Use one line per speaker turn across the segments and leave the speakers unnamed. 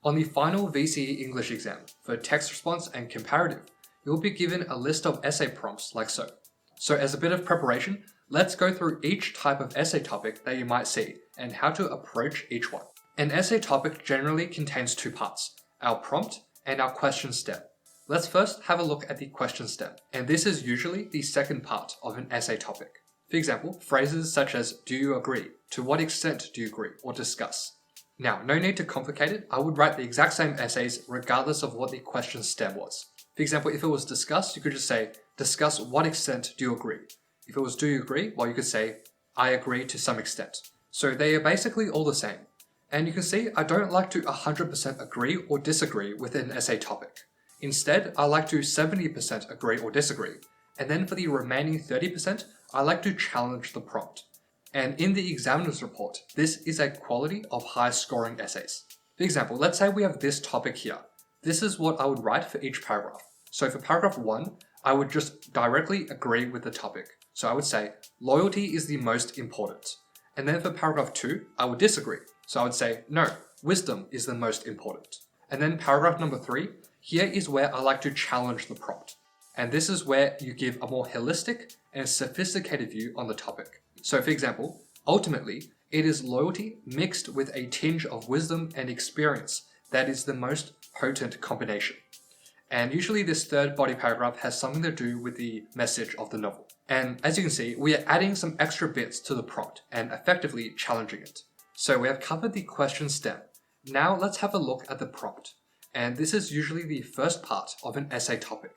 On the final VCE English exam for text response and comparative, you will be given a list of essay prompts like so. So as a bit of preparation, let's go through each type of essay topic that you might see and how to approach each one. An essay topic generally contains two parts, our prompt and our question stem. Let's first have a look at the question stem, and this is usually the second part of an essay topic. For example, phrases such as do you agree, to what extent do you agree, or discuss. Now, no need to complicate it, I would write the exact same essays regardless of what the question stem was. For example, if it was discuss, you could just say, discuss what extent do you agree. If it was do you agree, well you could say, I agree to some extent. So they are basically all the same. And you can see I don't like to 100% agree or disagree with an essay topic. Instead, I like to 70% agree or disagree. And then for the remaining 30%, I like to challenge the prompt. And in the examiner's report, this is a quality of high scoring essays. For example, let's say we have this topic here. This is what I would write for each paragraph. So for paragraph 1, I would just directly agree with the topic. So I would say, loyalty is the most important. And then for paragraph 2, I would disagree. So I would say, no, wisdom is the most important. And then paragraph number 3, here is where I like to challenge the prompt. And this is where you give a more holistic and sophisticated view on the topic. So for example, ultimately, it is loyalty mixed with a tinge of wisdom and experience that is the most potent combination. And usually this third body paragraph has something to do with the message of the novel. And as you can see, we are adding some extra bits to the prompt and effectively challenging it. So we have covered the question stem. Now let's have a look at the prompt. And this is usually the first part of an essay topic.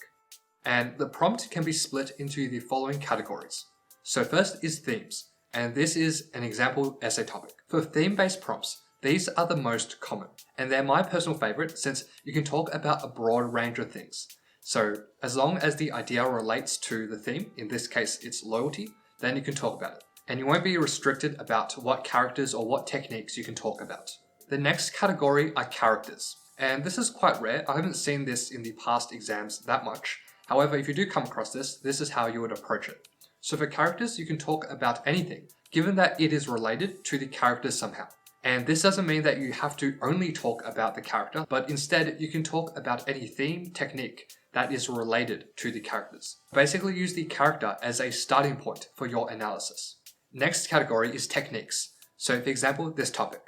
And the prompt can be split into the following categories. So first is themes, and this is an example essay topic. For theme-based prompts, these are the most common, and they're my personal favorite since you can talk about a broad range of things. So as long as the idea relates to the theme, in this case it's loyalty, then you can talk about it. And you won't be restricted about what characters or what techniques you can talk about. The next category are characters, and this is quite rare. I haven't seen this in the past exams that much. However, if you do come across this, this is how you would approach it. So for characters, you can talk about anything, given that it is related to the characters somehow. And this doesn't mean that you have to only talk about the character, but instead you can talk about any theme, technique that is related to the characters. Basically use the character as a starting point for your analysis. Next category is techniques. So for example, this topic.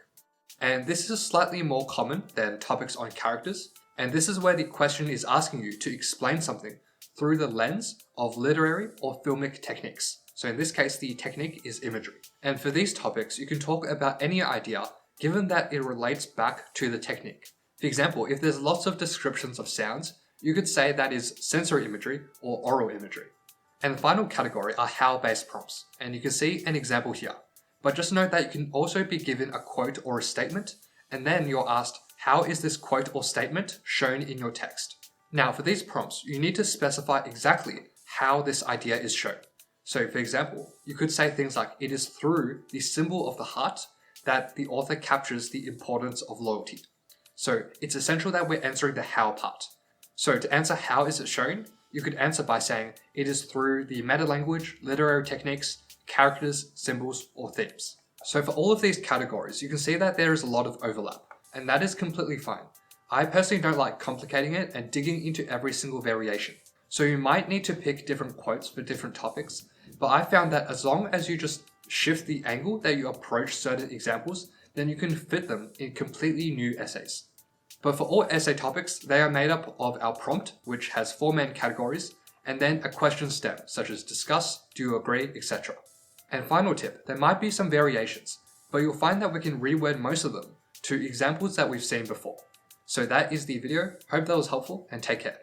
And this is slightly more common than topics on characters. And this is where the question is asking you to explain something through the lens of literary or filmic techniques. So in this case, the technique is imagery. And for these topics, you can talk about any idea given that it relates back to the technique. For example, if there's lots of descriptions of sounds, you could say that is sensory imagery or oral imagery. And the final category are how-based prompts. And you can see an example here. But just note that you can also be given a quote or a statement, and then you're asked, how is this quote or statement shown in your text? Now for these prompts, you need to specify exactly how this idea is shown. So for example, you could say things like, it is through the symbol of the heart that the author captures the importance of loyalty. So it's essential that we're answering the how part. So to answer how is it shown, you could answer by saying, it is through the meta-language, literary techniques, characters, symbols, or themes. So for all of these categories, you can see that there is a lot of overlap, and that is completely fine. I personally don't like complicating it and digging into every single variation. So you might need to pick different quotes for different topics, but I found that as long as you just shift the angle that you approach certain examples, then you can fit them in completely new essays. But for all essay topics, they are made up of our prompt, which has 4 main categories, and then a question stem, such as discuss, do you agree, etc. And final tip, there might be some variations, but you'll find that we can reword most of them to examples that we've seen before. So that is the video. Hope that was helpful, and take care.